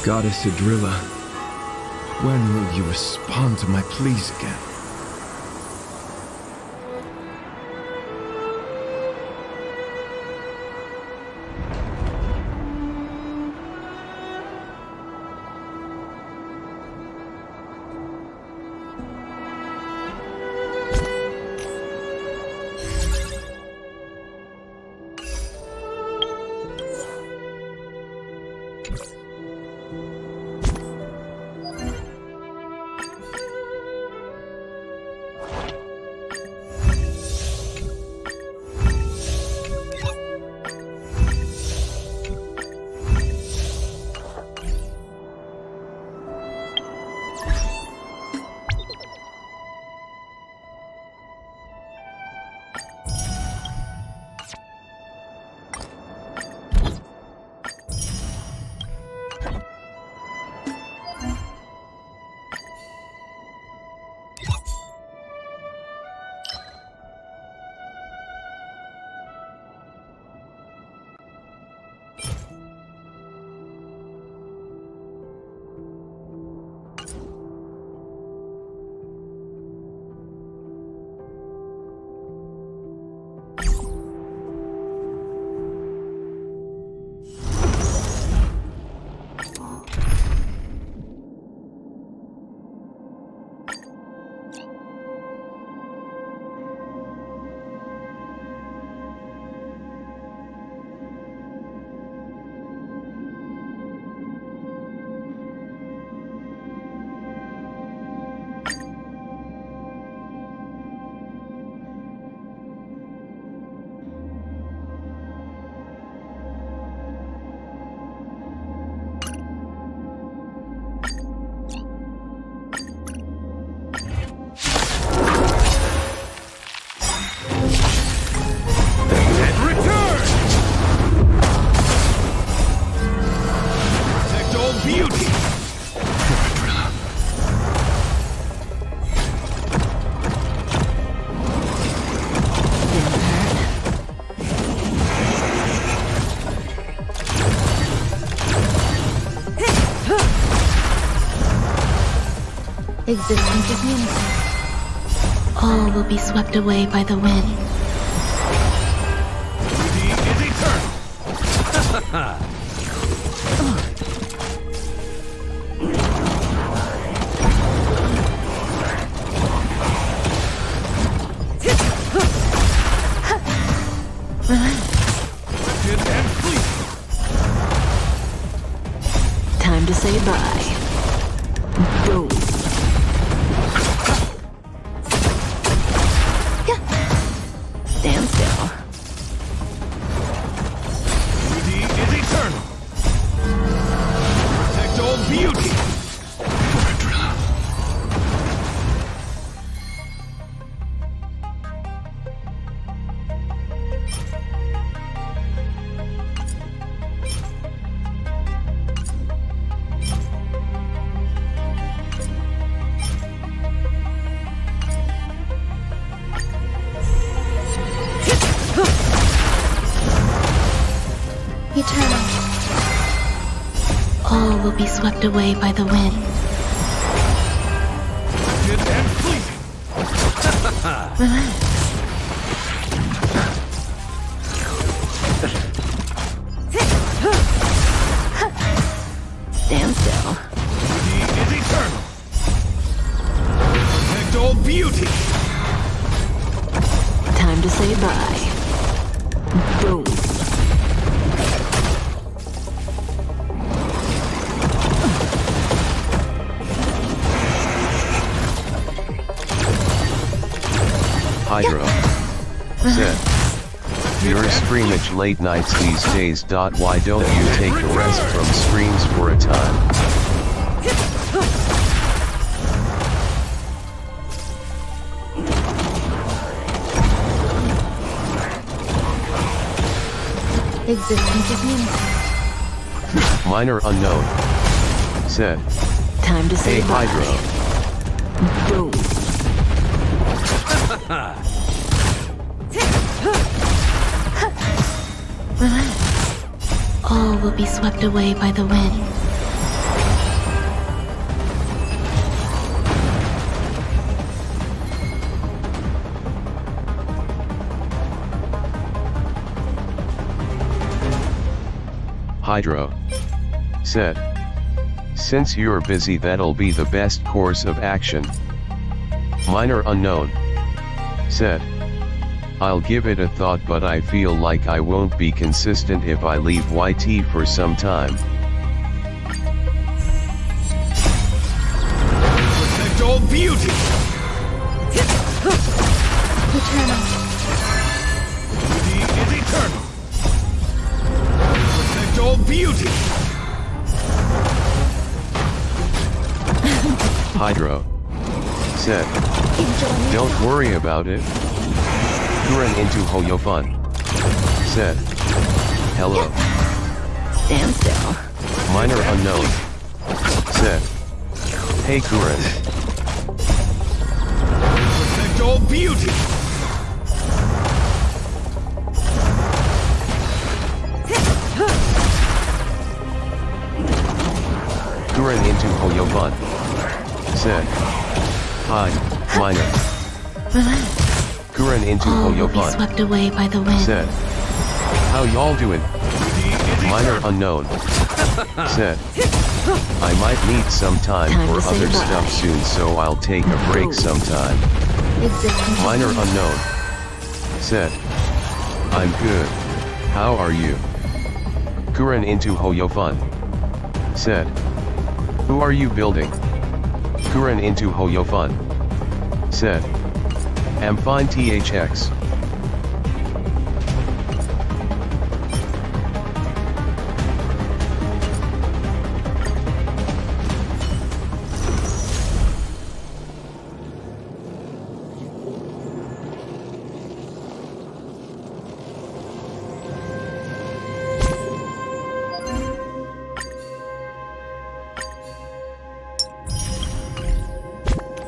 Goddess Adrilla, when will you respond to my pleas again? Existence is meaningful. All will be swept away by the wind. Beauty is eternal! Wretched and fleeting. Time to say bye. Go. Stand still. Beauty is eternal. Protect all beauty. Eternal. All will be swept away by the wind. Wretched and fleeting. Relax. Stand still. Beauty is eternal. Protect all beauty. Time to say bye. Boom. Hydro. Said. Your streamage late nights these days. Why don't you take a rest from streams for a time? Existence is meaningful. Minor unknown. Said. Time to say Hey bye. Hydro. Boom. Relax. All will be swept away by the wind. Hydro said. Since you're busy, that'll be the best course of action. Minor Unknown said. I'll give it a thought, but I feel like I won't be consistent if I leave YT for some time. Protect all beauty! Eternal. Beauty is eternal! Protect all beauty! Hydro said. Don't worry about it. Kuren into Hoyofun said. Hello. Stand still. Minor Unknown said. Hey Kuren. Protect all beauty! Kuren into Hoyofun said. Hi, Minor. Relax. Kuren into All will be Hoyofun swept away by the wind. said. How y'all doing? Minor Unknown said. I might need some time for to say other bye. stuff soon, so I'll take a break sometime. Existence. Minor Unknown said. I'm good. How are you? Kuren into Hoyofun said. Who are you building? Kuren into Hoyofun said. Am fine THX.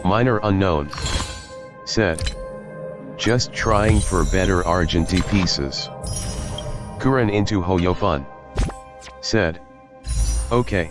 Minor Unknown said. Just trying for better Argenti pieces. Kuren into Hoyofun said. Okay.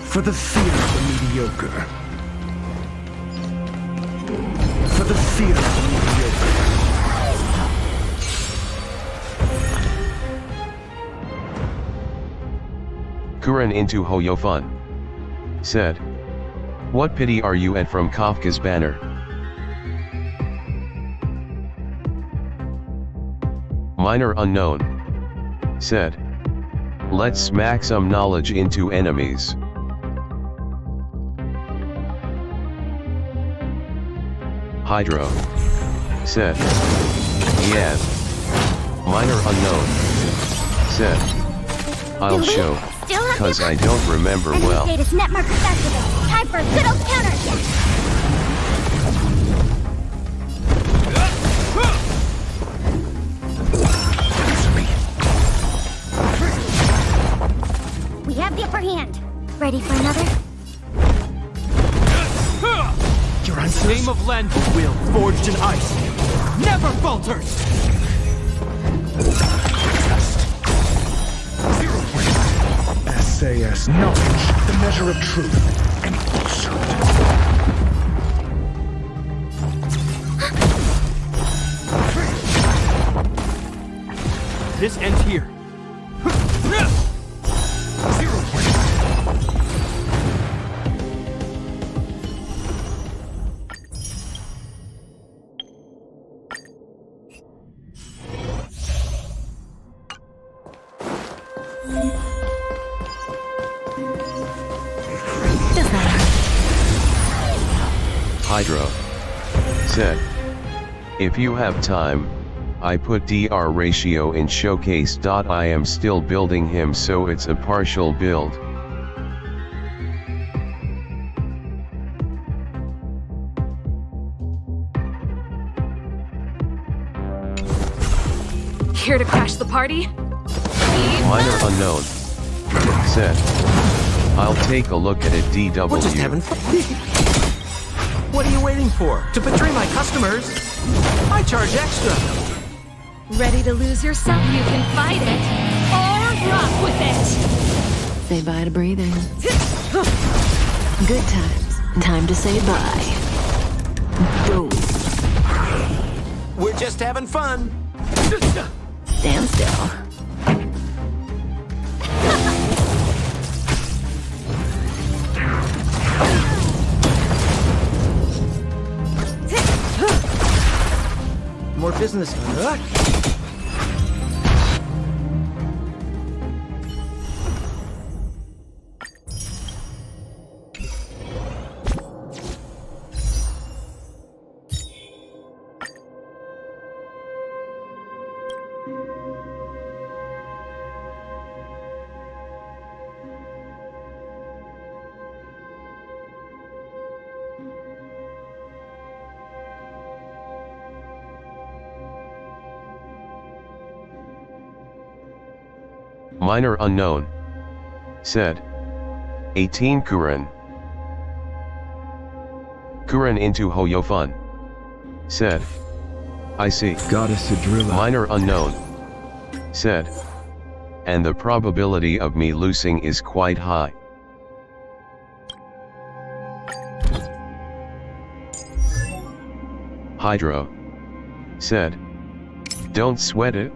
For the fear of the mediocre. For the fear of the mediocre. Kuren into Hoyofun said. What pity are you at from Kafka's banner? Minor Unknown said. Let's smack some knowledge into enemies. Hydro said. Yeah. Minor Unknown said. I'll show, cause I don't remember well. Status net marker activated. Time for a good old counter. We have the upper hand. Ready for another? Your name of land will, forged in ice, never falters! SAS knowledge, the measure of truth and falsehood. This ends here. Hydro said. If you have time, I put DR ratio in showcase. I am still building him, so it's a partial build. Here to crash the party? Minor Unknown said. I'll take a look at it. DW. We're just having fun. What are you waiting for? To betray my customers? I charge extra. Ready to lose yourself? You can fight it or rock with it. Say bye to breathing. Good times. Time to say bye. Boom. We're just having fun. Stand still. More business. Minor unknown. Said. 18 Kuren. Kuren into Hoyofun. Said. I see. Goddess Adrilla. Minor unknown. Said. And the probability of me losing is quite high. Hydro. Said. Don't sweat it.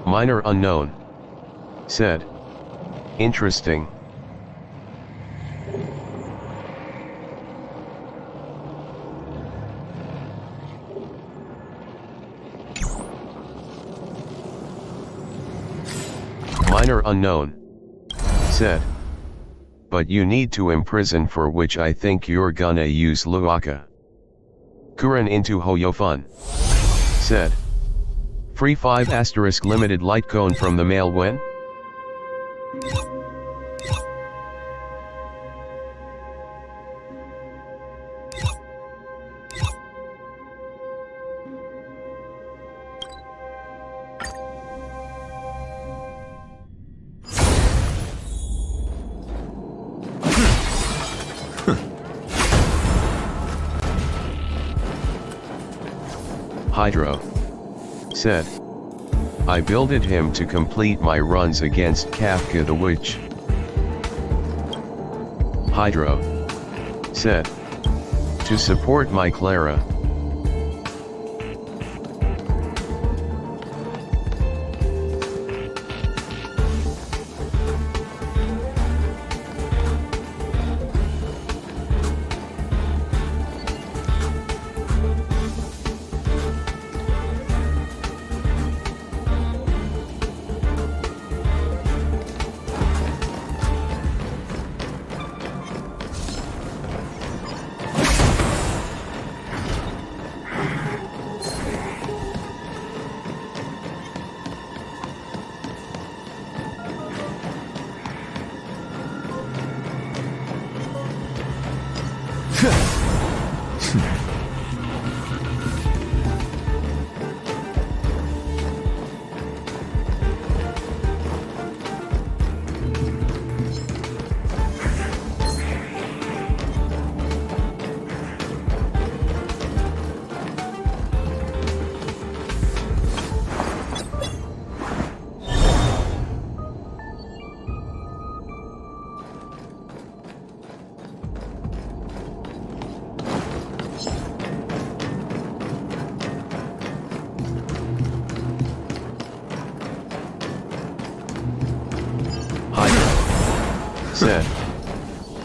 Minor unknown. Said. Interesting. Minor unknown. Said. But you need to imprison, for which I think you're gonna use Luaka. Kuren into Hoyofun. Said. Free 5 * limited light cone from the mail when? Hydro. Said. I builded him to complete my runs against Kafka the Witch. Hydro. Said. To support my Clara.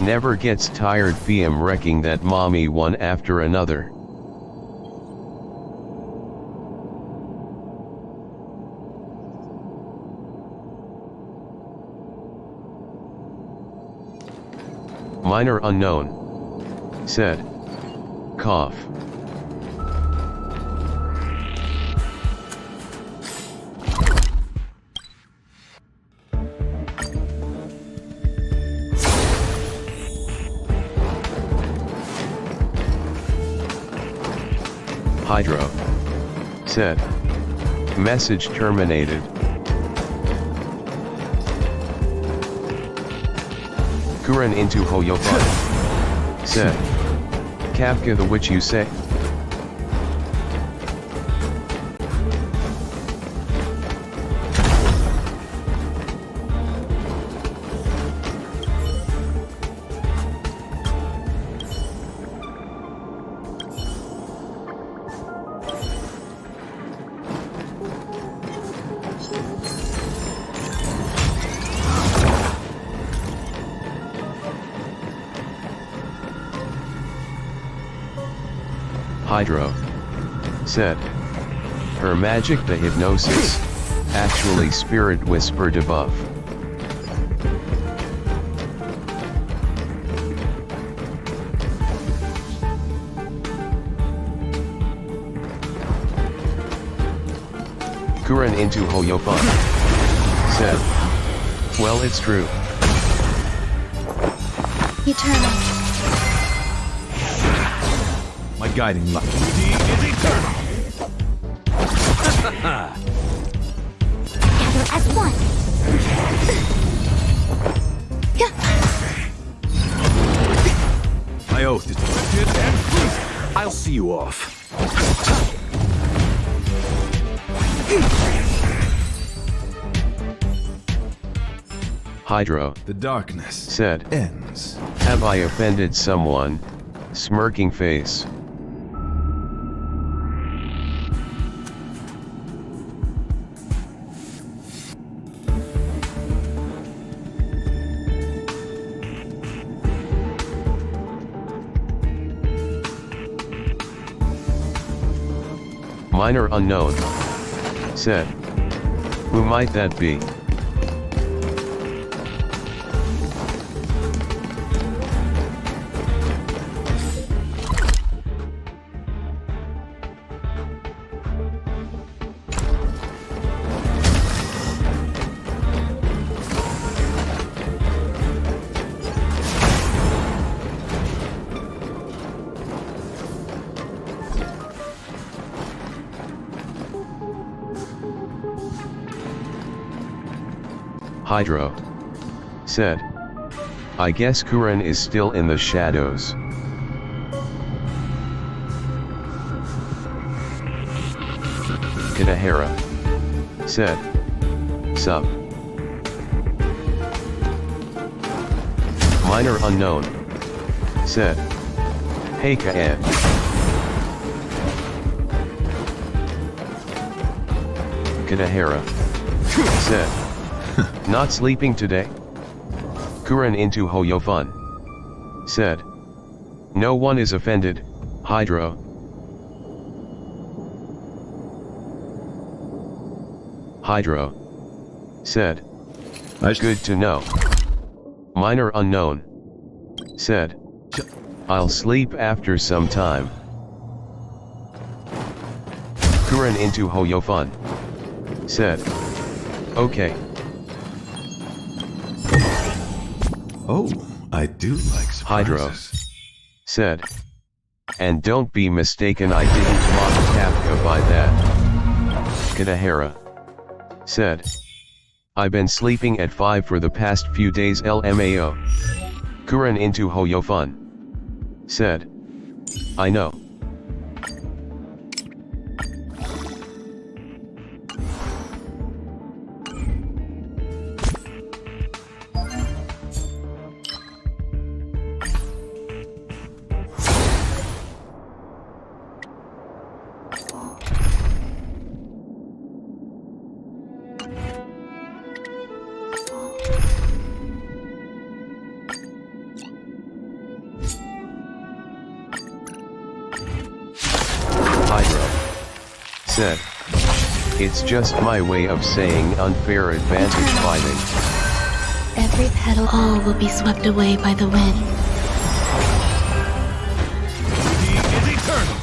Never gets tired PM wrecking that mommy one after another. Minor unknown. Said. Cough. Hydro. Said. Message terminated. Kuren into Hoyofun. Said. Kafka the witch you say? Hydro. Said. Her magic the hypnosis. Actually spirit whisper debuff. Kuren into Hoyofun. Said. Well it's true. Eternal. My guiding light. Is eternal. Gather as one. My oath is lifted and free. I'll see you off. Hydro. The darkness Said. ends. Have I offended someone? Smirking face. Minor unknown. Said. Who might that be? Hydro. Said. I guess Kuren is still in the shadows. Kitahara. Said. Sup. Minor unknown. Said. Hey Kaed. Kitahara. Said. Not sleeping today? Kuren into Hoyofun. Said. No one is offended, Hydro. Hydro. Said. Good to know. Minor unknown. Said. I'll sleep after some time. Kuren into Hoyofun. Said. Okay. Oh, I do like surprises. Hydro. Said. And don't be mistaken, I didn't mock Kafka by that. Kitahara. Said. I've been sleeping at 5 for the past few days LMAO. Kuren into Hoyofun. Said. I know. said. It's just my way of saying unfair advantage fighting. Every petal, all will be swept away by the wind. He is eternal.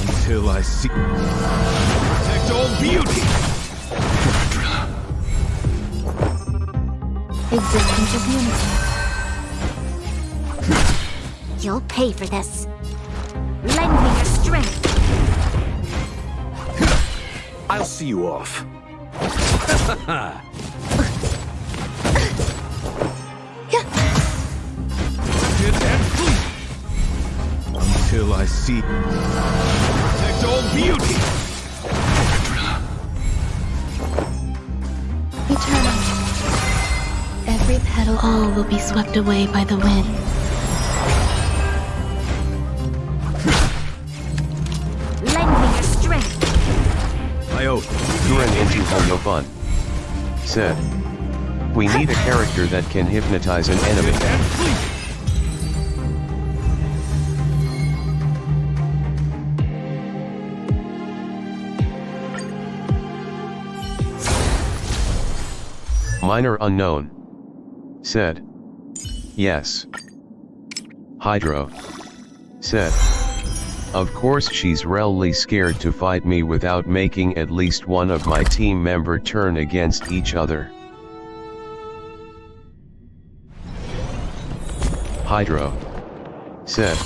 Until I see... Protect all beauty! Existence is unity. You'll pay for this. Lend me your strength. I'll see you off. Hit and flee! Until I see... Protect all beauty! Eternal. Every petal, all will be swept away by the wind. Lend me your strength. My oath. Kuren into Hoyofun said. We need a character that can hypnotize an enemy. Hit and flee! Minor unknown said. Yes. Hydro said. Of course she's really scared to fight me without making at least one of my team member turn against each other. Hydro said.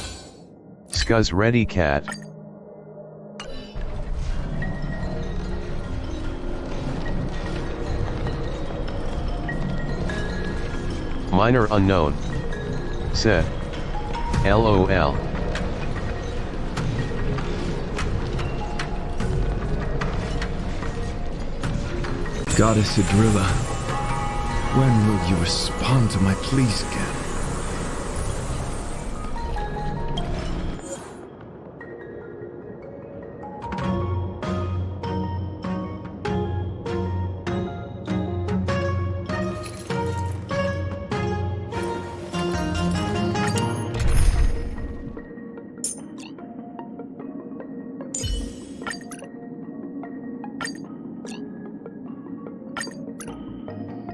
Scuzz ready cat. Minor unknown said. LOL. Goddess Adrilla, when will you respond to my pleas again?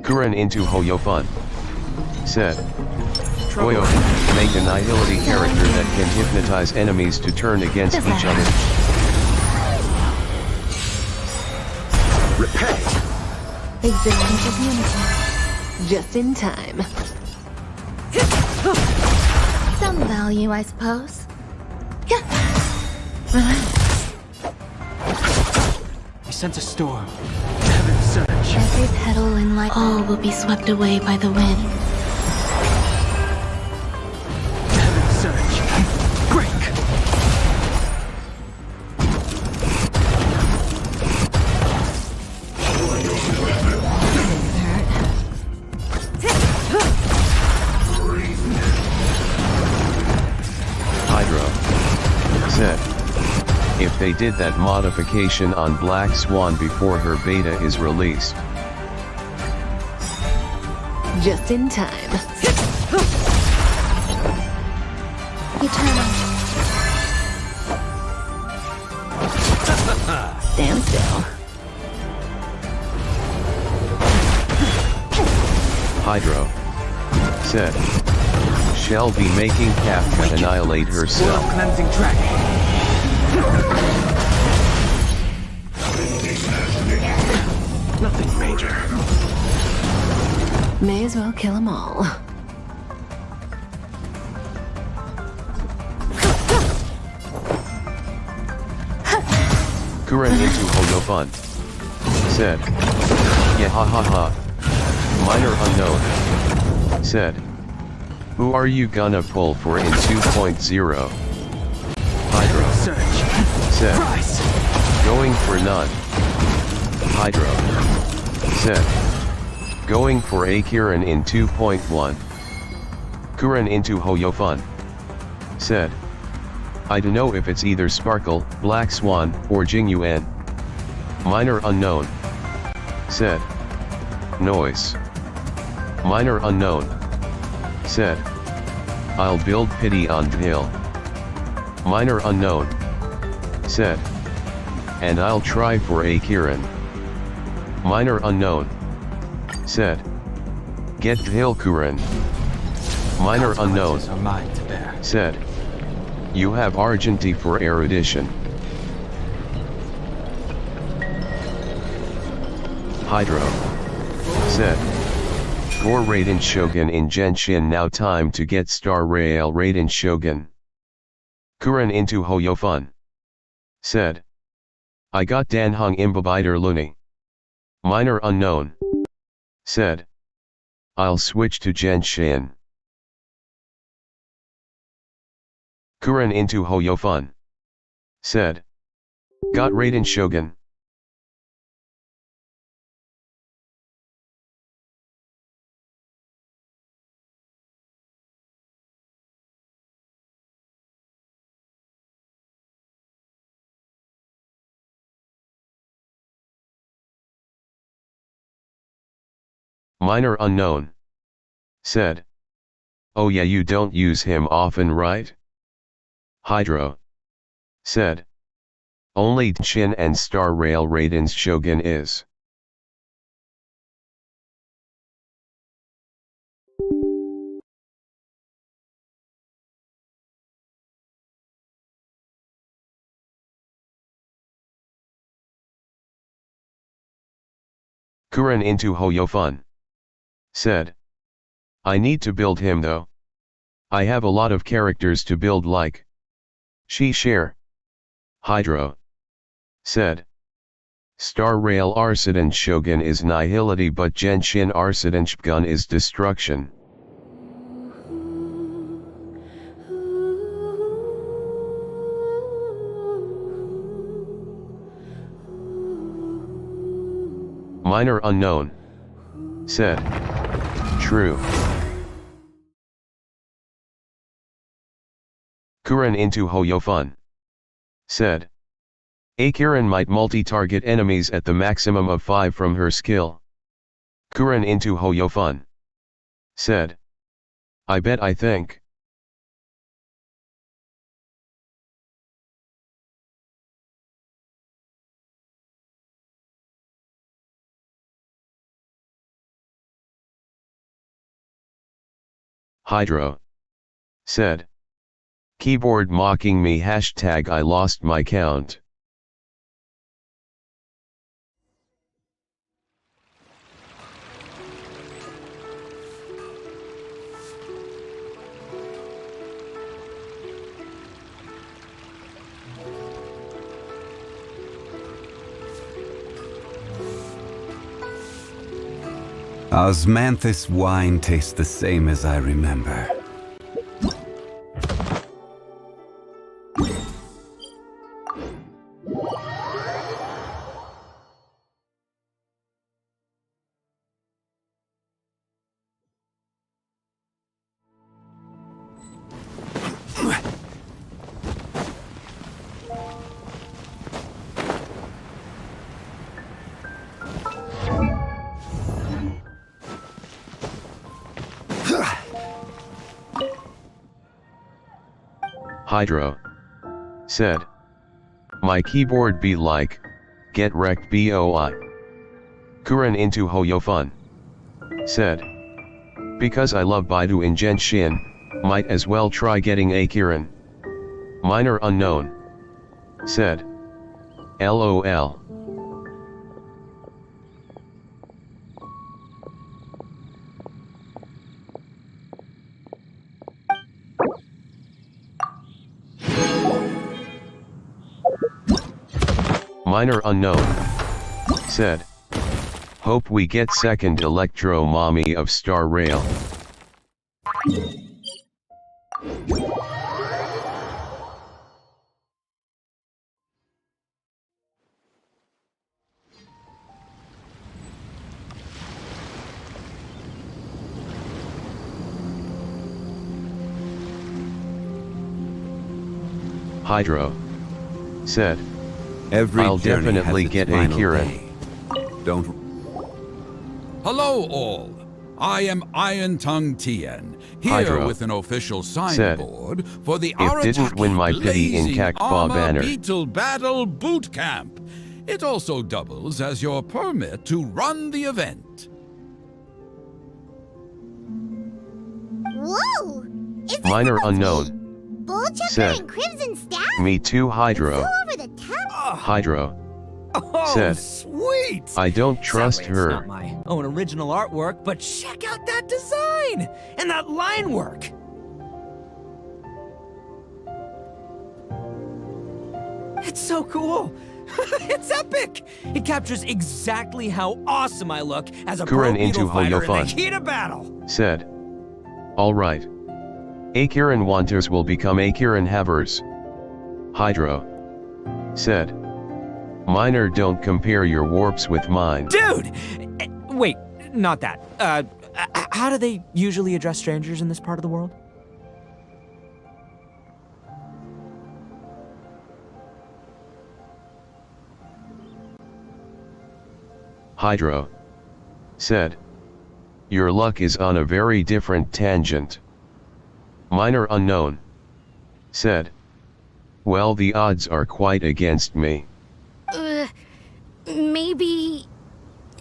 Kuren into Hoyofun said. Hoyo, make a nihility character that can hypnotize enemies to turn against each other. Repay! Existence is unity. Just in time. Some value, I suppose. He sent a storm. Heaven search. Every petal in light, all will be swept away by the wind. Heaven search. Break! Hydro said. If they did that modification on Black Swan before her beta is released. Just in time. Eternal. Stand still. Hydro said. Shall be making Kafka annihilate herself. World cleansing track. Nothing major. May as well kill them all. Kuren into Hoyofun said. Yeah ha ha ha. Minor unknown said. Who are you gonna pull for in 2.0? Hydro Search. said. Price. Going for none. Hydro said. Going for a Kirin in 2.1. Kuren into Hoyofun said. I don't know if it's either Sparkle, Black Swan, or Jingyuan. Minor unknown said. Noise. Minor unknown said. I'll build pity on the hill. Minor unknown said. and I'll try for a Kirin. Minor unknown. Said. Get Hilkurin. Minor unknown. Are mine to bear. Said. You have Argenti for erudition. Hydro. Said. Gore Raiden Shogun in Genshin, now time to get Star Rail Raiden Shogun. Kuren into Hoyofun. Said. I got Danhong Imbibider Luni. Minor unknown. Said. I'll switch to Genshin. Kuren into Hoyofun. Said. Got Raiden Shogun. Minor unknown. Said. Oh yeah, you don't use him often, right? Hydro. Said. Only Chin and Star Rail Raiden's Shogun is. Kuren into Hoyofun. Said. I need to build him though. I have a lot of characters to build like. She share. Hydro. Said. Star Rail Arsidon Shogun is nihility, but Genshin Arsidon Shogun is destruction. Minor unknown. Said. True. Kuren into Hoyofun. Said. Akiren might multi-target enemies at the maximum of 5 from her skill. Kuren into Hoyofun. Said. I bet I think. Hydro. Said. Keyboard mocking me, hashtag I lost my count. Osmanthus wine tastes the same as I remember. Hydro. Said. My keyboard be like, get wrecked boi. Kuren into Hoyofun. Said. Because I love Baidu in Genshin, might as well try getting a Kirin. Minor unknown. Said. LOL. Minor unknown. Said. Hope we get second Electro Mommy of Star Rail. Hydro. Said. I'll definitely get a Kirin. Don't. Hello all! I am Iron Tongue Tien, here Hydro with an official said, signboard for the "It didn't win my pity in Blazing Cactba Armor banner." Beetle Battle Boot Camp. It also doubles as your permit to run the event. Whoa! Is this Minor supposed to unknown be Bullchucker said, and Crimson Staff? "Me too, So Hydro." over the top? Hydro Oh, said, sweet! "I don't trust Sadly, it's her." not my own original artwork, but check out that design and that line work. It's so cool. It's epic. It captures exactly how awesome I look as a pro Kuren beetle into fighter in the Hoyofun heat of battle. said, "All right. Akiran Wanters will become Akiran Havers." Hydro said, "Minor, don't compare your warps with mine." Dude! Wait, not that. How do they usually address strangers in this part of the world? Hydro said, "Your luck is on a very different tangent." Minor unknown said, "Well, the odds are quite against me." Maybe...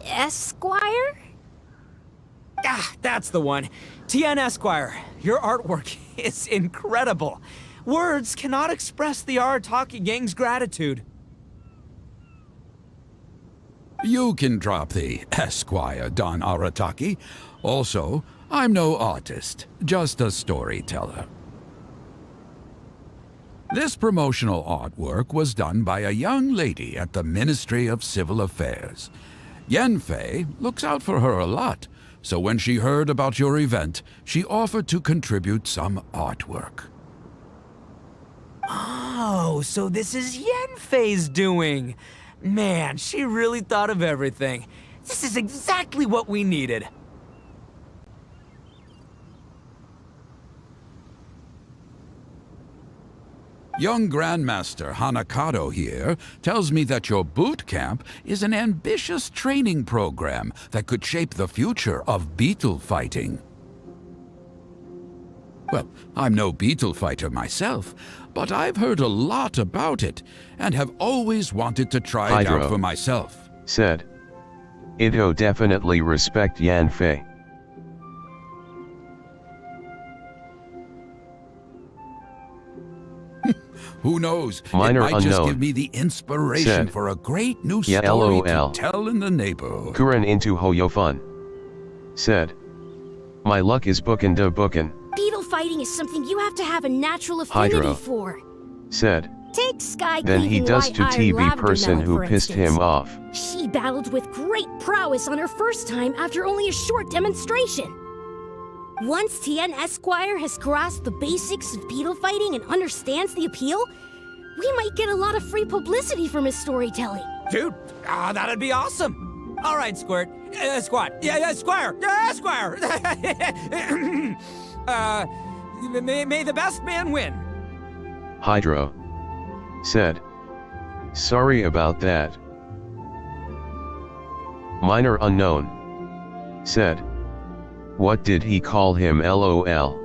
Esquire? Ah, that's the one. Tien Esquire, your artwork is incredible. Words cannot express the Arataki gang's gratitude. You can drop the Esquire, Don Arataki. Also, I'm no artist, just a storyteller. This promotional artwork was done by a young lady at the Ministry of Civil Affairs. Yanfei looks out for her a lot, so when she heard about your event, she offered to contribute some artwork. Oh, so this is Yanfei's doing. Man, she really thought of everything. This is exactly what we needed. Young Grandmaster Hanakado here tells me that your boot camp is an ambitious training program that could shape the future of beetle fighting. Well, I'm no beetle fighter myself, but I've heard a lot about it and have always wanted to try it Hydro out for myself. said, "Ito definitely respect Yanfei." Who knows? Minor it might just unknown give me the inspiration said, for a great new "Yeah, story LOL. to tell in the neighborhood." Kuren into Hoyofun said, "My luck is bookin' da bookin'," Beetle fighting is something you have to have a natural affinity Hydro for. said. Take Sky Then he Queen does White to Iron TV Lavender person Melon, who for pissed instance. him off. She battled with great prowess on her first time after only a short demonstration. Once Tien Esquire has grasped the basics of beetle fighting and understands the appeal, we might get a lot of free publicity from his storytelling. Dude, that'd be awesome. All right, Squirt. Squat. Yeah, Squire. Squire. May the best man win. Hydro said, "Sorry about that." Minor unknown said, "What did he call him, LOL?"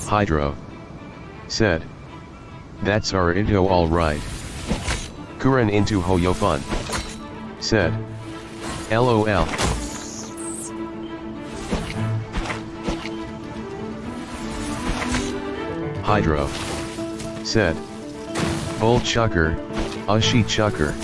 Hydro said, "That's our Ito all right." Kuren into Hoyofun said, "LOL." Hydro said, "Bull chucker, Ushi chucker."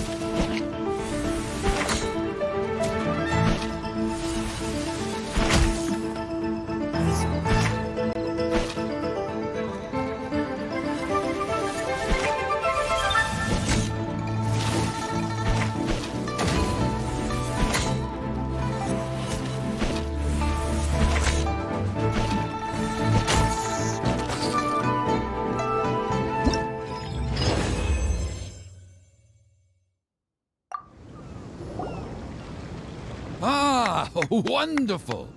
Ah, wonderful.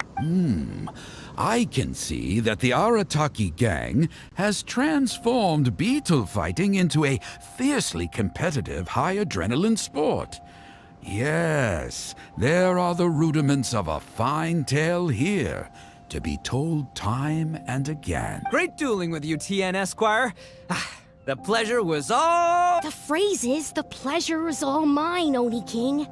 I can see that the Arataki gang has transformed beetle fighting into a fiercely competitive high adrenaline sport. Yes, there are the rudiments of a fine tale here, to be told time and again. Great dueling with you, TN Esquire. The pleasure was all... The phrase is, the pleasure is all mine, Oni King.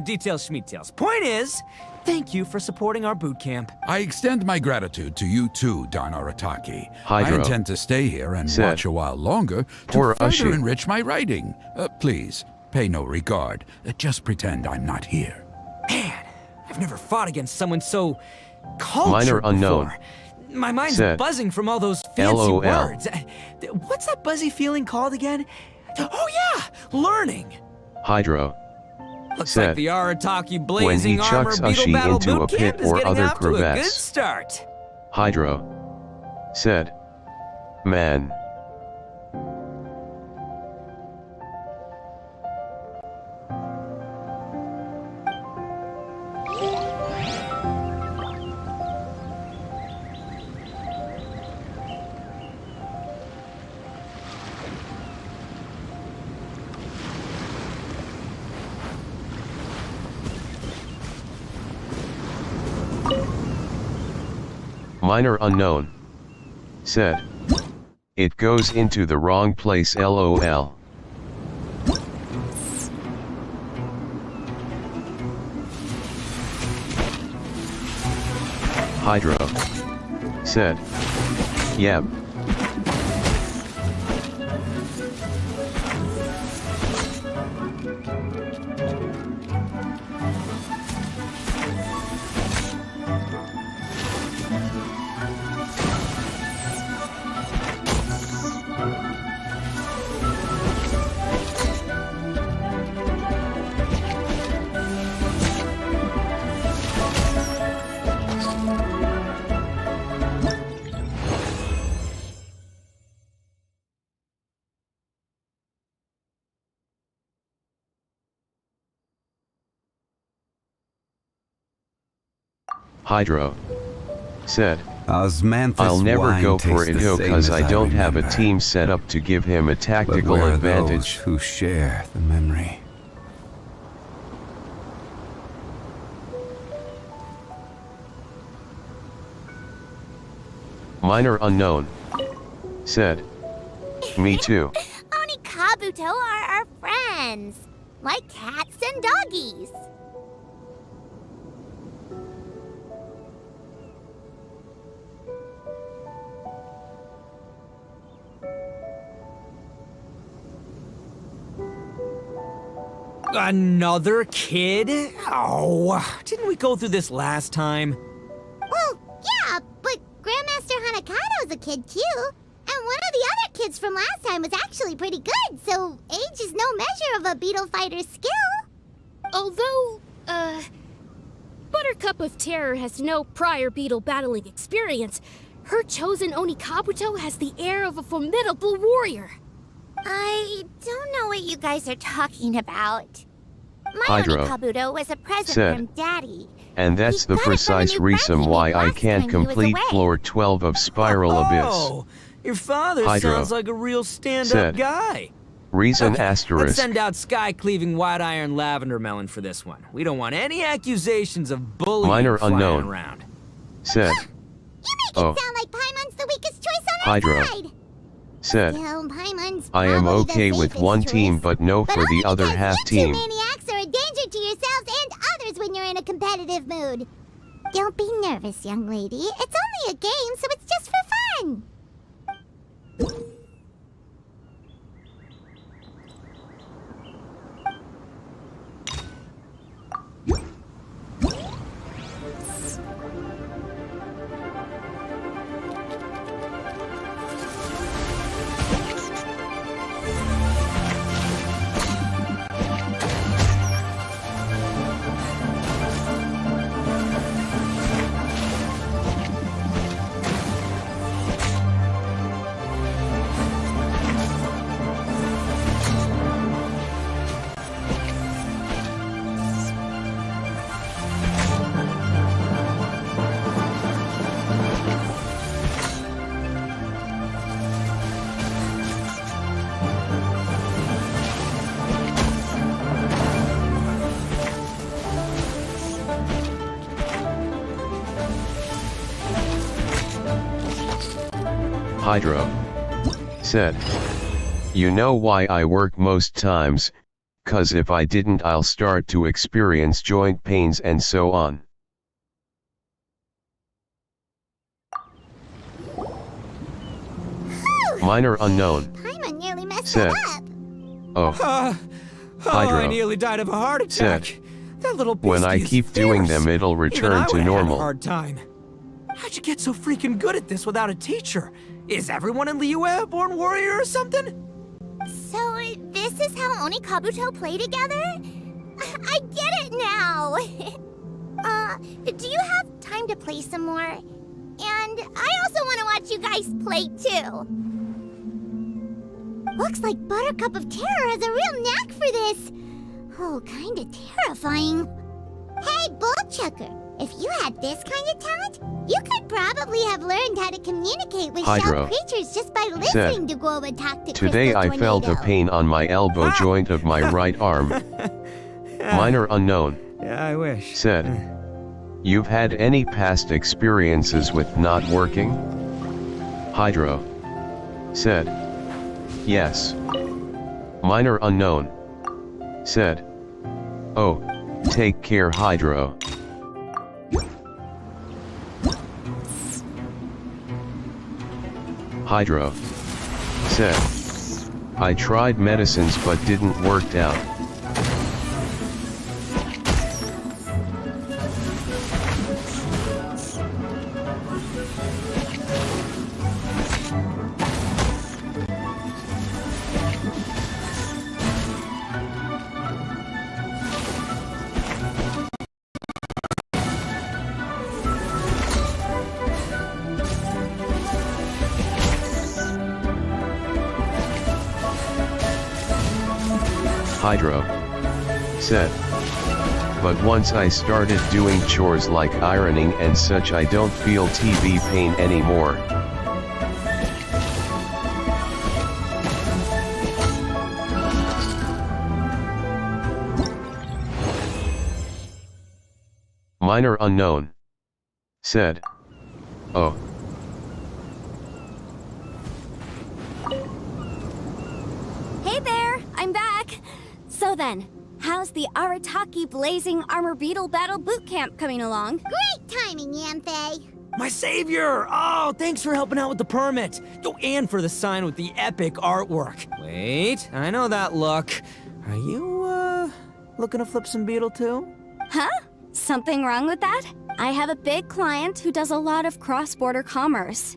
Details schmeetails. Point is, thank you for supporting our boot camp. I extend my gratitude to you too, Don Arataki. Hydro I intend to stay here and said, watch a while longer to "Poor further Ushi." enrich my writing. Please, pay no regard. Just pretend I'm not here. Man, I've never fought against someone so cultured Minor unknown before. My mind's said, buzzing from all those fancy LOL. words. What's that buzzy feeling called again? Oh yeah, learning. Hydro Looks said, like the Arataki when he blazing armor chucks beetle Ushi battle into a boot pit camp is or getting other off to a good crevasse. start. Hydro said, man. Minor unknown said, it goes into the wrong place LOL. Hydro said, yep. Hydro said, Osmanthus I'll never wine go for tastes it the same cause as I don't have a remember. team set up to give him a But tactical where are advantage. those who share the memory? Minor unknown said, me too. Oni Kabuto are our friends, like cats and doggies. Another kid? Oh, didn't we go through this last time? Well, yeah, but Grandmaster Hanakado's a kid too. And one of the other kids from last time was actually pretty good, so age is no measure of a beetle fighter's skill. Although, Buttercup of Terror has no prior beetle battling experience, her chosen Oni Kabuto has the air of a formidable warrior. I don't know what you guys are talking about. My Hydro Oni Kabuto was a present said, from Daddy. and that's He the got it from a precise new reason friend he why made I last can't time he was complete away. floor 12 of Spiral Abyss. Oh, your father Hydro sounds like a real stand-up said, guy. Reason Let's asterisk. send out Sky-Cleaving White Iron Lavender Melon for this one. We don't want any accusations of bullying Minor flying unknown around. Said, You make Oh. it sound like Paimon's the weakest choice on Hydro our side. said, Still, Paimon's I am probably the okay with safest one team choice. but no But for the only other because half you team. two maniacs are a danger to yourselves and others when you're in a competitive mood. Don't be nervous, young lady. It's only a game, so it's just for fun. Hydro said, "You know why I work most times, 'cause if I didn't I'll start to experience joint pains and so on." Minor unknown Paimon nearly messed said, that up. "Oh, Hydro I nearly died of a heart attack. said, That little when I beastie is keep doing fierce. them it'll Even return I to would've had a normal." hard time. How'd you get so freaking good at this without a teacher? Is everyone in Liyue a born warrior or something? So, this is how Oni Kabuto play together? I get it now! Do you have time to play some more? And I also want to watch you guys play too. Looks like Buttercup of Terror has a real knack for this. Oh, kinda terrifying. Hey, Bullchucker, if you had this kind of talent, you could probably have learned how to communicate with Hydro shell creatures just by said, listening to Guoba talk to "Today Crystal I felt a Tornado." pain on my elbow joint of my right arm." Minor unknown Yeah, I wish. said, "You've had any past experiences with not working?" Hydro said, "Yes." Minor unknown said, "Oh, take care, Hydro." Hydro said, "I tried medicines but didn't work out." Hydro said, "But once I started doing chores like ironing and such I don't feel TV pain anymore." Minor unknown said, "Oh." Hey there, I'm back. So then, how's the Arataki Blazing Armor Beetle Battle Boot Camp coming along? Great timing, Yanthe. My savior! Oh, thanks for helping out with the permit. Oh, and for the sign with the epic artwork. Wait, I know that look. Are you, looking to flip some beetle too? Huh? Something wrong with that? I have a big client who does a lot of cross-border commerce.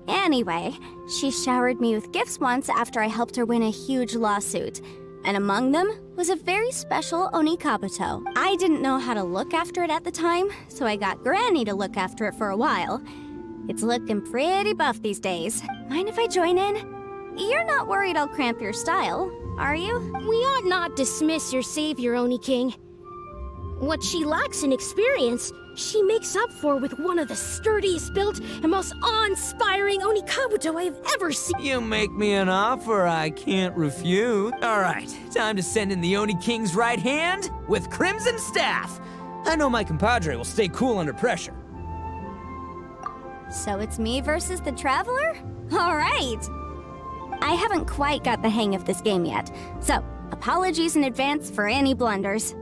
Anyway, she showered me with gifts once after I helped her win a huge lawsuit. And among them was a very special Oni Kabuto. I didn't know how to look after it at the time, so I got Granny to look after it for a while. It's looking pretty buff these days. Mind if I join in? You're not worried I'll cramp your style, are you? We ought not dismiss your savior, Oni King. What she lacks in experience, she makes up for with one of the sturdiest built and most awe-inspiring Oni Kabuto I have ever seen. You make me an offer I can't refuse. All right, time to send in the Oni King's right hand with Crimson Staff. I know my compadre will stay cool under pressure. So it's me versus the Traveler? All right! I haven't quite got the hang of this game yet, so apologies in advance for any blunders.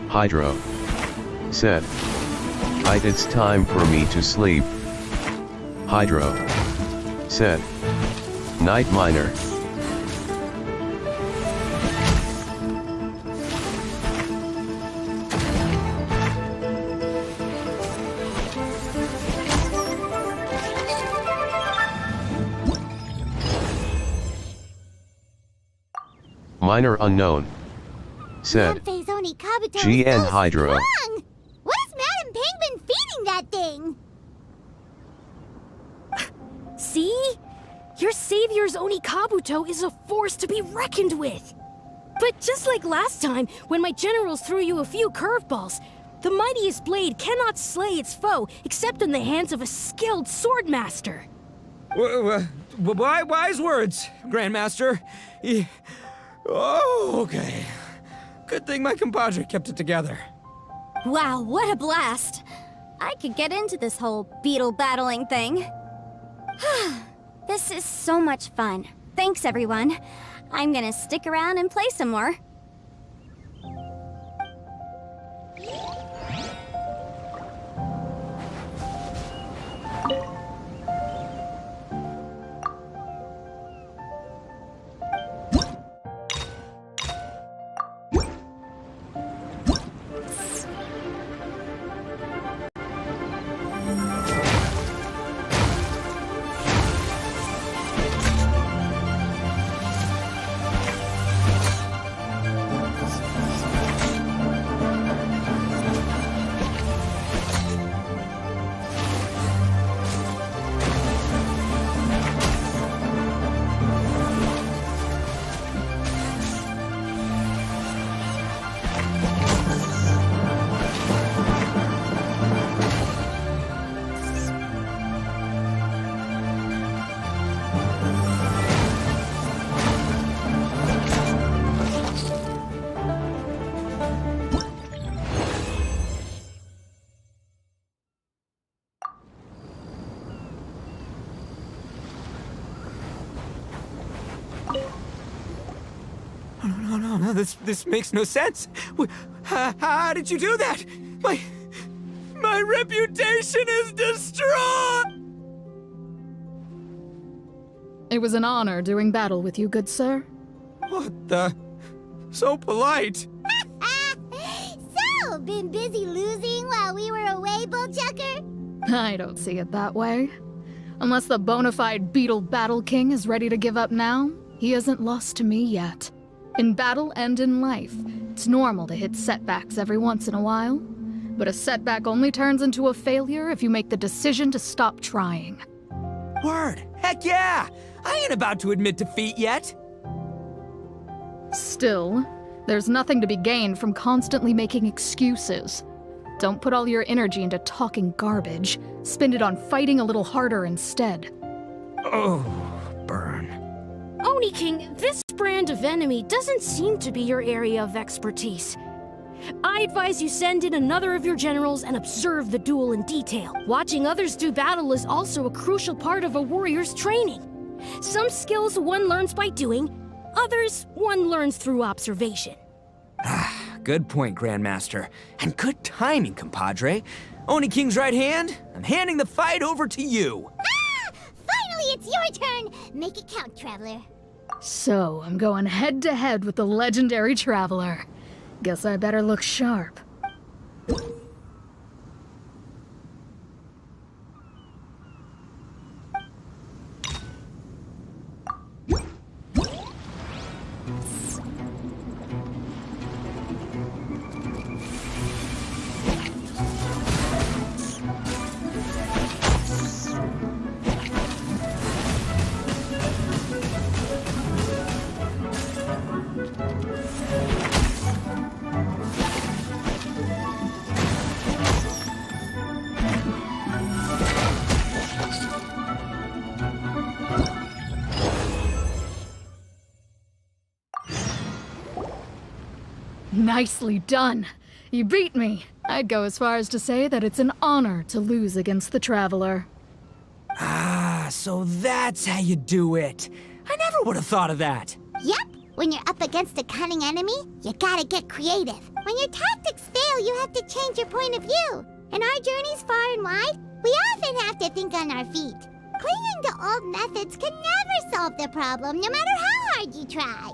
Hydro said, "It's time for me to sleep." Hydro said, "Night, Miner." Minor unknown. Said, Yanfei's Oni Kabuto is GN so Hydra. strong! What is Madam Penguin feeding that thing? See? Your savior's Oni Kabuto is a force to be reckoned with. But just like last time, when my generals threw you a few curveballs, the mightiest blade cannot slay its foe except in the hands of a skilled swordmaster. Wise words, Grandmaster. Oh, okay. Good thing my compadre kept it together. Wow, what a blast! I could get into this whole beetle battling thing. This is so much fun. Thanks, everyone. I'm gonna stick around and play some more. No, this makes no sense. How did you do that? My reputation is destroyed! It was an honor doing battle with you, good sir. What the? So polite. So, been busy losing while we were away, Bullchucker? I don't see it that way. Unless the bona fide Beetle Battle King is ready to give up now, he hasn't lost to me yet. In battle and in life, it's normal to hit setbacks every once in a while. But a setback only turns into a failure if you make the decision to stop trying. Word. Heck yeah! I ain't about to admit defeat yet. Still, there's nothing to be gained from constantly making excuses. Don't put all your energy into talking garbage. Spend it on fighting a little harder instead. Oh, burn. Oni King, this brand of enemy doesn't seem to be your area of expertise. I advise you send in another of your generals and observe the duel in detail. Watching others do battle is also a crucial part of a warrior's training. Some skills one learns by doing, others one learns through observation. Good point, Grandmaster. And good timing, compadre. Oni King's right hand, I'm handing the fight over to you. Finally, it's your turn! Make it count, Traveler. So, I'm going head to head with the legendary Traveler. Guess I better look sharp. Nicely done. You beat me. I'd go as far as to say that it's an honor to lose against the Traveler. So that's how you do it. I never would have thought of that. Yep, when you're up against a cunning enemy, you gotta get creative. When your tactics fail, you have to change your point of view. In our journeys far and wide, we often have to think on our feet. Clinging to old methods can never solve the problem, no matter how hard you try.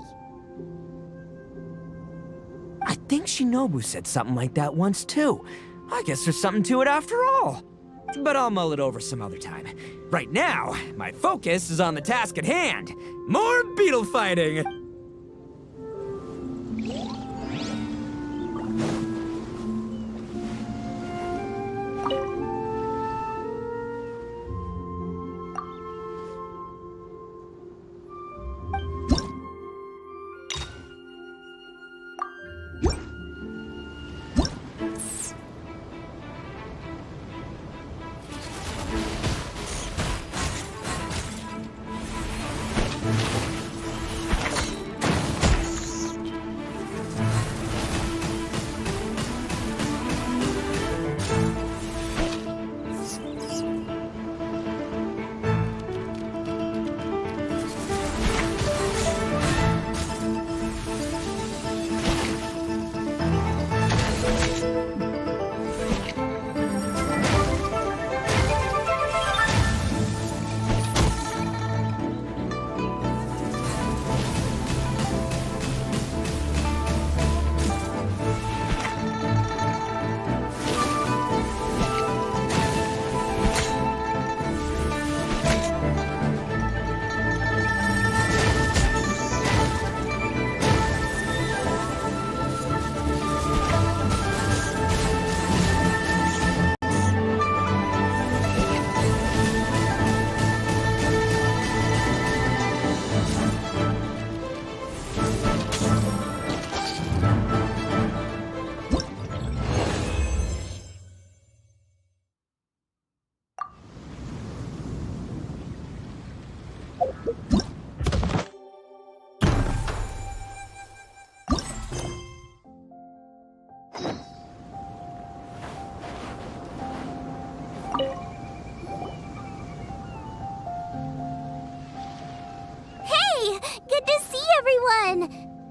I think Shinobu said something like that once, too. I guess there's something to it after all. But I'll mull it over some other time. Right now, my focus is on the task at hand. More beetle fighting!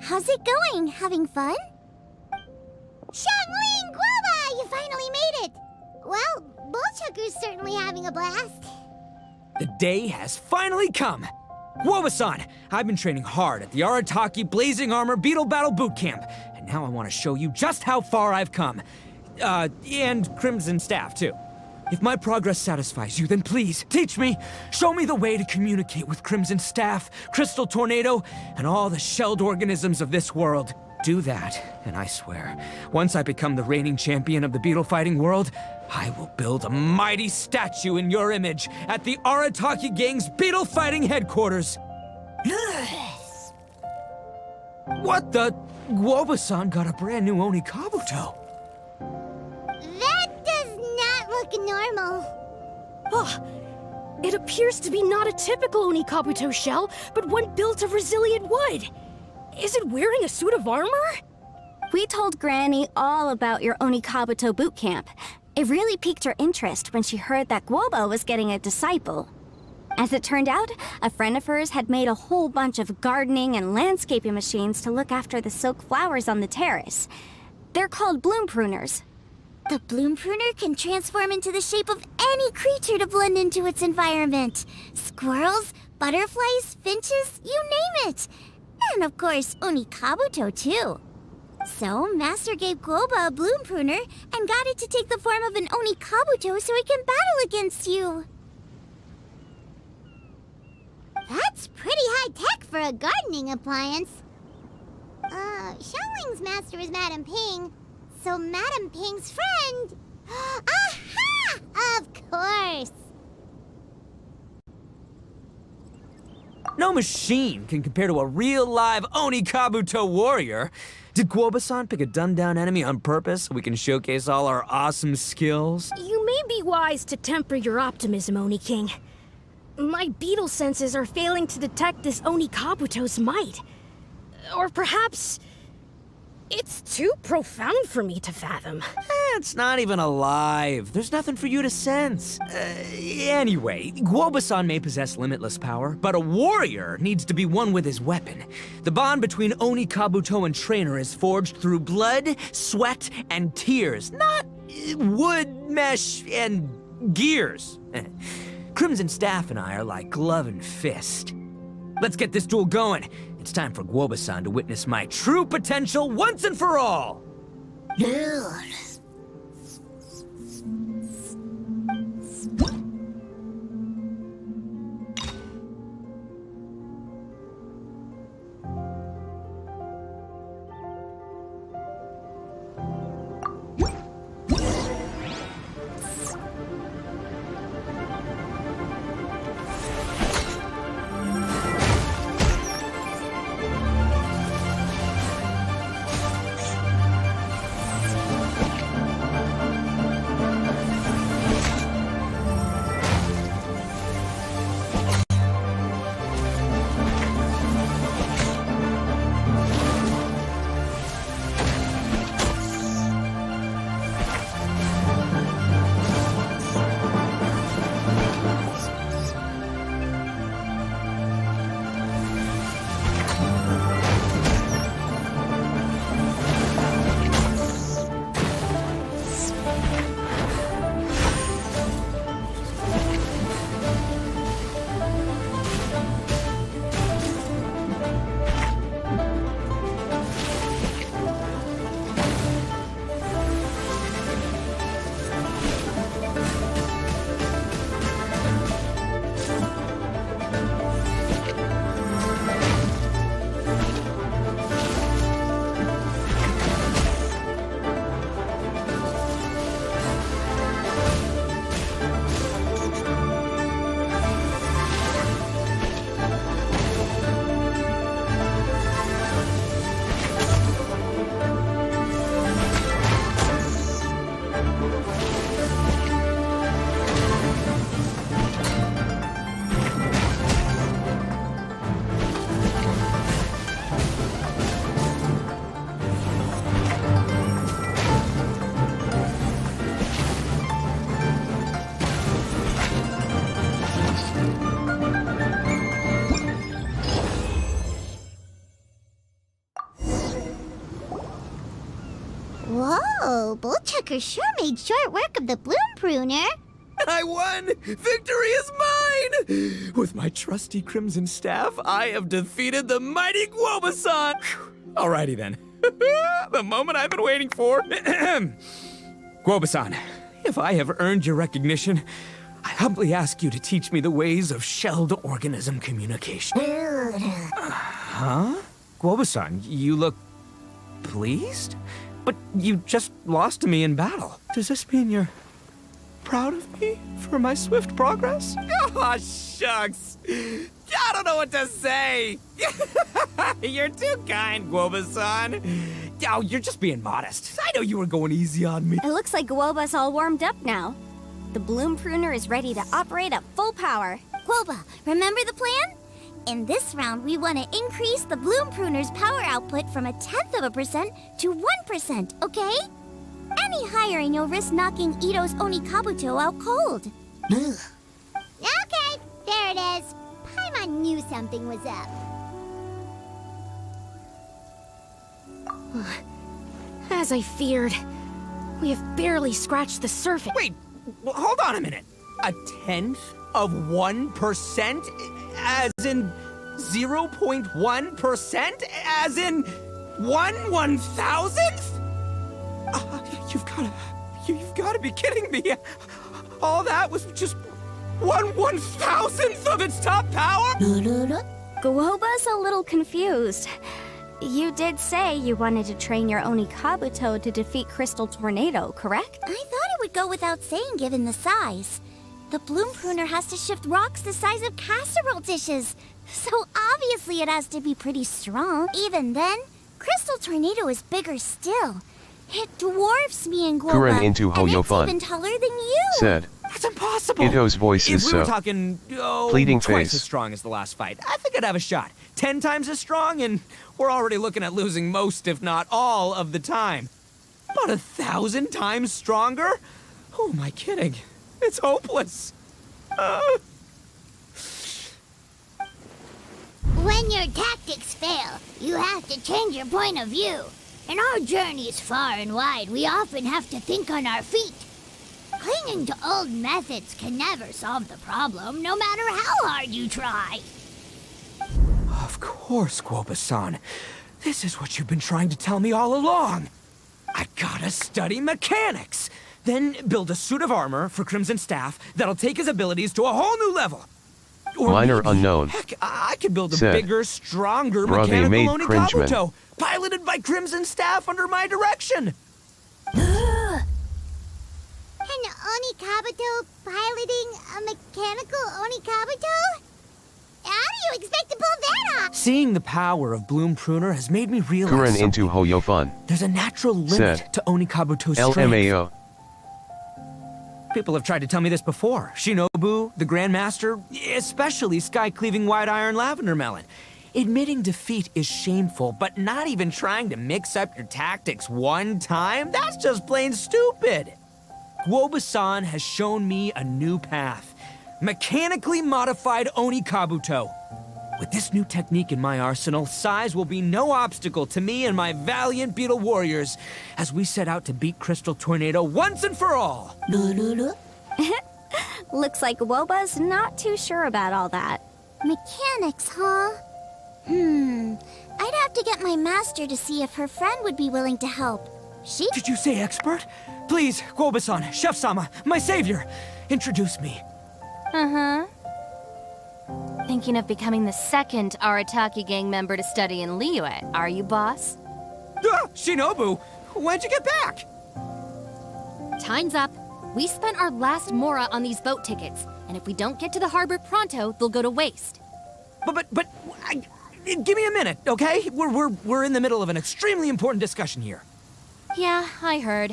How's it going? Having fun? Xiangling Guoba! You finally made it! Well, Bullchucker's certainly having a blast. The day has finally come! Guoba-san, I've been training hard at the Arataki Blazing Armor Beetle Battle Boot Camp, and now I want to show you just how far I've come. And Crimson Staff, too. If my progress satisfies you, then please, teach me. Show me the way to communicate with Crimson Staff, Crystal Tornado, and all the shelled organisms of this world. Do that, and I swear, once I become the reigning champion of the beetle fighting world, I will build a mighty statue in your image at the Arataki Gang's beetle fighting headquarters. What the? Guoba-san got a brand new Oni Kabuto. That does not look normal. Oh, it appears to be not a typical Oni Kabuto shell, but one built of resilient wood. Is it wearing a suit of armor? We told Granny all about your Oni Kabuto boot camp. It really piqued her interest when she heard that Guoba was getting a disciple. As it turned out, a friend of hers had made a whole bunch of gardening and landscaping machines to look after the silk flowers on the terrace. They're called bloom pruners. The bloom pruner can transform into the shape of any creature to blend into its environment. Squirrels, butterflies, finches, you name it. And of course, Oni Kabuto too. So, Master gave Guoba a bloom pruner and got it to take the form of an Oni Kabuto so it can battle against you. That's pretty high-tech for a gardening appliance. Xiangling's master is Madame Ping, so Madame Ping's friend... Aha! Of course! No machine can compare to a real live Oni Kabuto warrior. Did Guoba-san pick a dumbed-down enemy on purpose so we can showcase all our awesome skills? You may be wise to temper your optimism, Oni King. My beetle senses are failing to detect this Oni Kabuto's might. Or perhaps... it's too profound for me to fathom. It's not even alive. There's nothing for you to sense. Anyway, Guoba-san may possess limitless power, but a warrior needs to be one with his weapon. The bond between Oni Kabuto and trainer is forged through blood, sweat, and tears, not wood, mesh, and gears. Crimson Staff and I are like glove and fist. Let's get this duel going. It's time for Guoba-san to witness my true potential once and for all! Bullchucker sure made short work of the Bloom Pruner. I won! Victory is mine! With my trusty crimson staff, I have defeated the mighty Guoba-san! Alrighty then. The moment I've been waiting for. Guoba-san, if I have earned your recognition, I humbly ask you to teach me the ways of shelled organism communication. Huh? Guoba-san, you look pleased? But you just lost to me in battle. Does this mean you're proud of me for my swift progress? Oh, shucks. I don't know what to say. You're too kind, Guoba-san. Oh, you're just being modest. I know you were going easy on me. It looks like Guoba's all warmed up now. The Bloom Pruner is ready to operate at full power. Guoba, remember the plan? In this round, we want to increase the Bloom Pruner's power output from 1/10% to 1%, okay? Any higher and you'll risk knocking Ito's Onikabuto out cold. Okay, there it is. Paimon knew something was up. As I feared, we have barely scratched the surface. Wait, hold on a minute. 1/10%? As in 0.1%? As in 1/1000th? You've gotta be kidding me. All that was just 1/1000th of its top power? Guoba's a little confused. You did say you wanted to train your Onikabuto to defeat Crystal Tornado, correct? I thought it would go without saying given the size. The Bloom Pruner has to shift rocks the size of casserole dishes, so obviously it has to be pretty strong. Even then, Crystal Tornado is bigger still. It dwarfs me and Guoba, Kuren into and it's Hoyo-fun. even taller than you. Said. That's impossible. Ito's voice If is we so were talking, pleading twice face. as strong as the last fight, I think I'd have a shot. 10 times as strong, and we're already looking at losing most, if not all, of the time. But 1,000 times stronger? Who am I kidding? It's hopeless. When your tactics fail, you have to change your point of view. In our journeys far and wide, we often have to think on our feet. Clinging to old methods can never solve the problem, no matter how hard you try. Of course, Guoba-san. This is what you've been trying to tell me all along. I gotta study mechanics. Then build a suit of armor for Crimson Staff that'll take his abilities to a whole new level. Or Minor maybe, unknown. Heck, I could build a Said. bigger, stronger Bruh, they mechanical made cringeman. Onikabuto, piloted by Crimson Staff under my direction. An Onikabuto piloting a mechanical Onikabuto? How do you expect to pull that off? Seeing the power of Bloom Pruner has made me realize Kuren into something. Hoyo-fun. There's a natural limit Said. to Onikabuto's strength. LMAO. People have tried to tell me this before. Shinobu, the Grandmaster, especially Sky-Cleaving White Iron Lavender Melon. Admitting defeat is shameful, but not even trying to mix up your tactics one time? That's just plain stupid. Guoba-san has shown me a new path. Mechanically modified Onikabuto. With this new technique in my arsenal, size will be no obstacle to me and my valiant beetle warriors as we set out to beat Crystal Tornado once and for all. Looks like Guoba's not too sure about all that. Mechanics, huh? I'd have to get my master to see if her friend would be willing to help. She... Did you say expert? Please, Guoba-san, Chef-sama, my savior, introduce me. Thinking of becoming the second Arataki gang member to study in Liyue, are you, boss? Shinobu, when'd you get back? Time's up. We spent our last mora on these boat tickets, and if we don't get to the harbor pronto, they'll go to waste. Give me a minute, okay? We're in the middle of an extremely important discussion here. Yeah, I heard.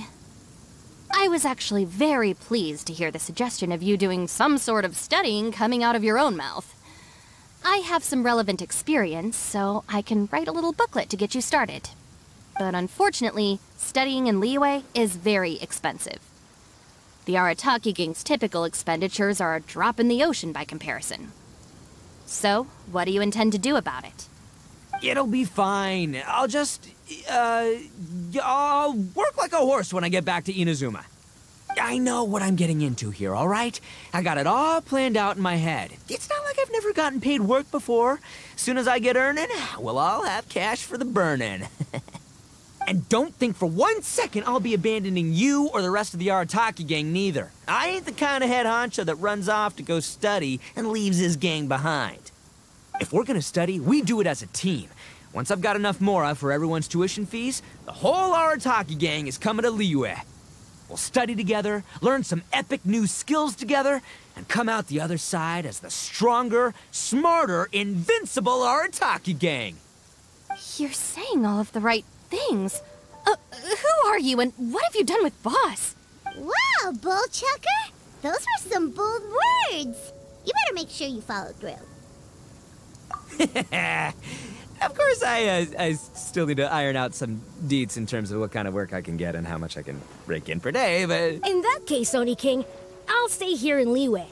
I was actually very pleased to hear the suggestion of you doing some sort of studying coming out of your own mouth. I have some relevant experience, so I can write a little booklet to get you started. But unfortunately, studying in Liyue is very expensive. The Arataki gang's typical expenditures are a drop in the ocean by comparison. So, what do you intend to do about it? It'll be fine. I'll just, I'll work like a horse when I get back to Inazuma. I know what I'm getting into here, all right? I got it all planned out in my head. It's not like I've never gotten paid work before. Soon as I get earning, we'll all have cash for the burning. And don't think for 1 second I'll be abandoning you or the rest of the Arataki gang neither. I ain't the kind of head honcho that runs off to go study and leaves his gang behind. If we're gonna study, we do it as a team. Once I've got enough mora for everyone's tuition fees, the whole Arataki gang is coming to Liyue. We'll study together, learn some epic new skills together, and come out the other side as the stronger, smarter, invincible Arataki gang. You're saying all of the right things. Who are you and what have you done with Boss? Wow, Bullchucker! Those were some bold words! You better make sure you follow through. Of course, I still need to iron out some deets in terms of what kind of work I can get and how much I can rake in per day, but... In that case, Oni King, I'll stay here in Liyue.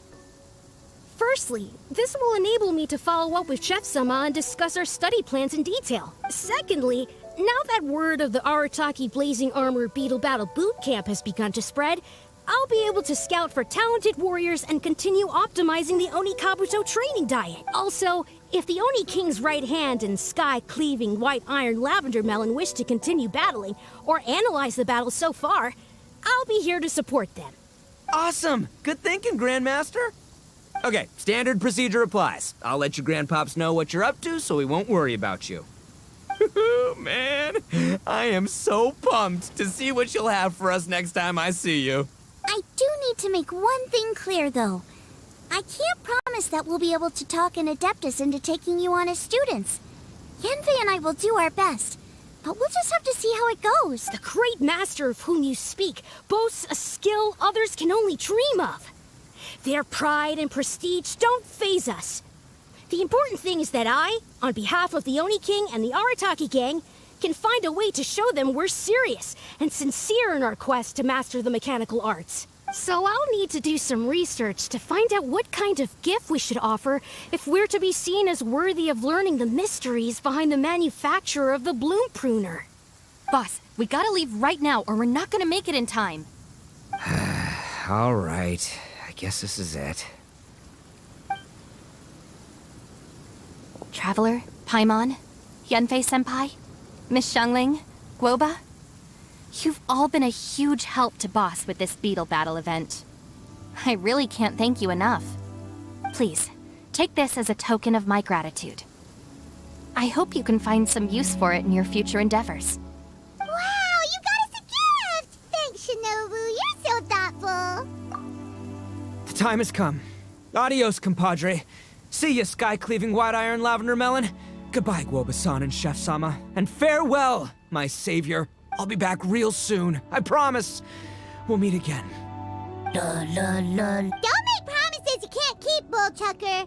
Firstly, this will enable me to follow up with Chef-sama and discuss our study plans in detail. Secondly, now that word of the Arataki Blazing Armor Beetle Battle Boot Camp has begun to spread, I'll be able to scout for talented warriors and continue optimizing the Oni Kabuto training diet. Also, if the Oni King's right hand and sky-cleaving white iron lavender melon wish to continue battling, or analyze the battle so far, I'll be here to support them. Awesome! Good thinking, Grandmaster! Okay, standard procedure applies. I'll let your grandpops know what you're up to so we won't worry about you. Man, I am so pumped to see what you'll have for us next time I see you. I do need to make one thing clear, though. I can't promise that we'll be able to talk an Adeptus into taking you on as students. Yanfei and I will do our best, but we'll just have to see how it goes. The great master of whom you speak boasts a skill others can only dream of. Their pride and prestige don't faze us. The important thing is that I, on behalf of the Oni King and the Arataki gang, can find a way to show them we're serious and sincere in our quest to master the mechanical arts. So I'll need to do some research to find out what kind of gift we should offer if we're to be seen as worthy of learning the mysteries behind the manufacture of the bloom pruner. Boss, we gotta leave right now or we're not gonna make it in time. All right, I guess this is it. Traveler, Paimon, Yanfei-senpai, Miss Xiangling, Guoba, you've all been a huge help to Boss with this beetle battle event. I really can't thank you enough. Please, take this as a token of my gratitude. I hope you can find some use for it in your future endeavors. Wow, you got us a gift! Thanks, Shinobu. You're so thoughtful. The time has come. Adios, compadre. See ya, sky-cleaving white iron lavender melon. Goodbye, Guoba-san and Chef-sama. And farewell, my savior. I'll be back real soon. I promise. We'll meet again. Don't make promises you can't keep, Bullchucker.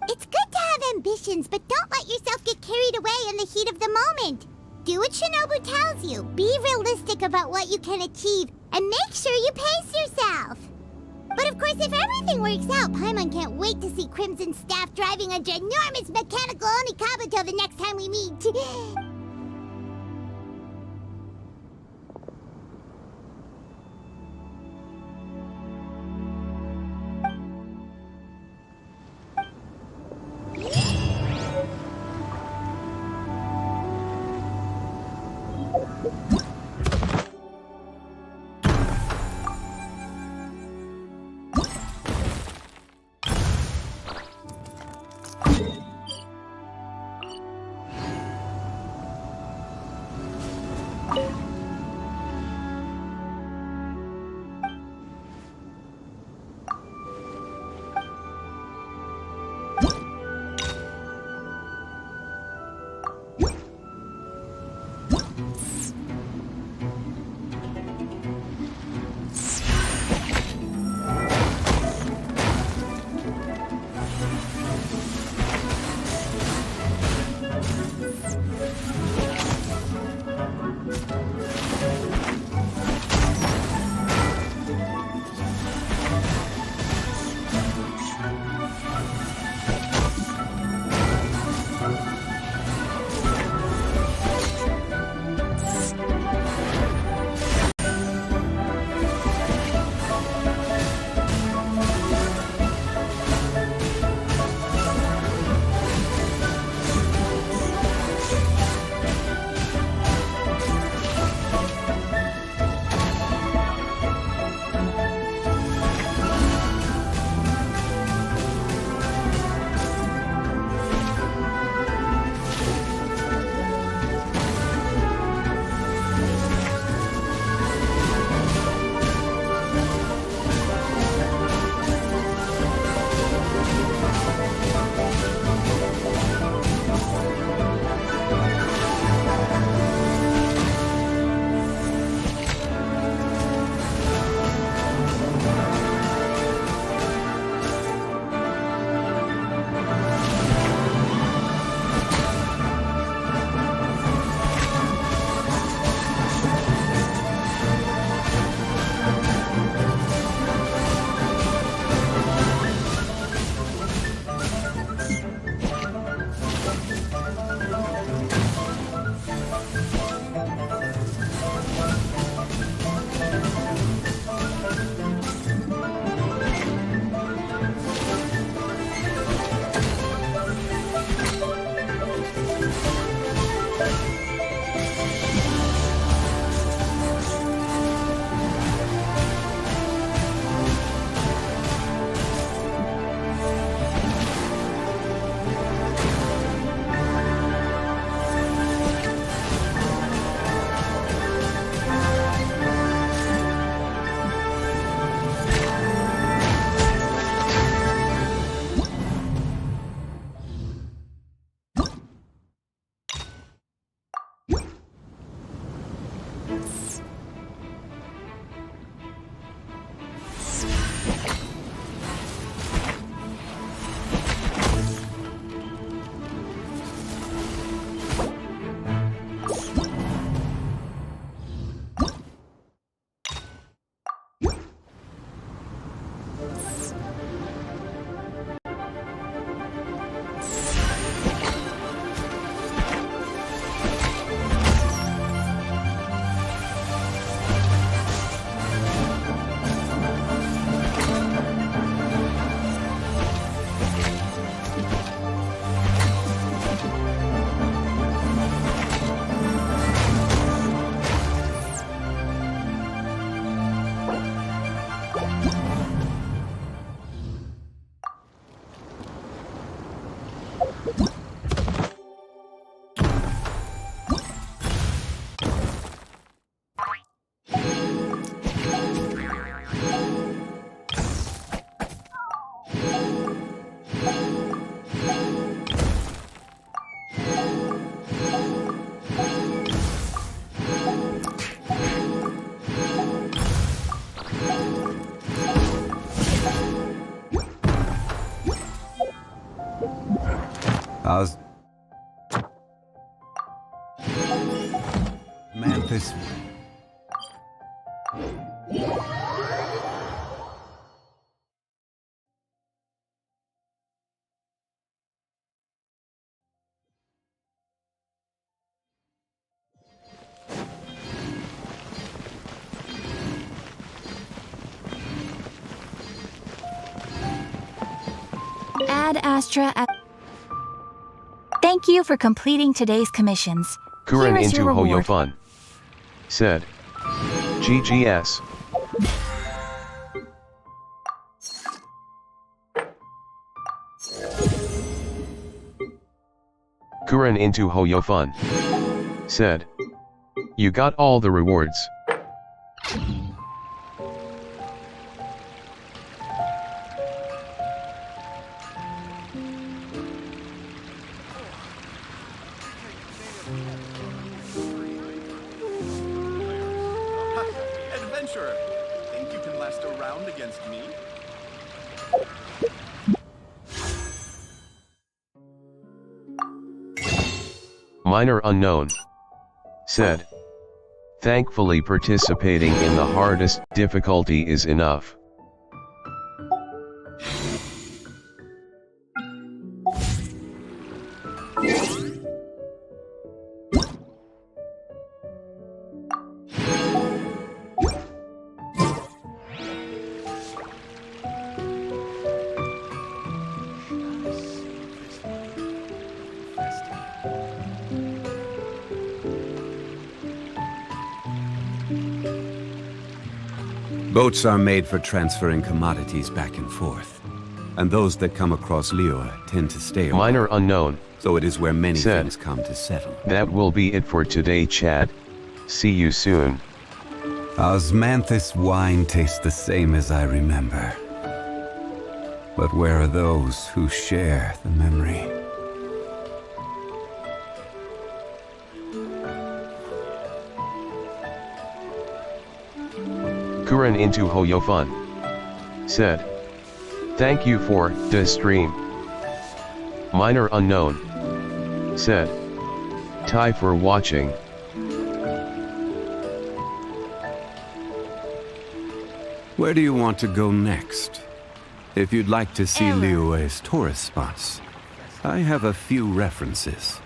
It's good to have ambitions, but don't let yourself get carried away in the heat of the moment. Do what Shinobu tells you. Be realistic about what you can achieve, and make sure you pace yourself. But of course, if everything works out, Paimon can't wait to see Crimson Staff driving a ginormous mechanical Onikabuto the next time we meet. Mantis. Ad Astra at... Thank you for completing today's commissions. Kuren Here is into your reward. Hoyofun. Said. GGS. Kuren into Hoyofun. Said. You got all the rewards. Adventurer, think you can last a round against me? Minor unknown. Said. Thankfully participating in the hardest difficulty is enough. Boats are made for transferring commodities back and forth. And those that come across Liyue tend to stay away. Minor unknown. So it is where many Said. things come to settle. That will be it for today, Chad. See you soon. Osmanthus wine tastes the same as I remember. But where are those who share the memory? Kuren into Hoyofun. Said. Thank you for the stream. Minor unknown. Said. Tai for watching. Where do you want to go next? If you'd like to see Liyue's tourist spots, I have a few references.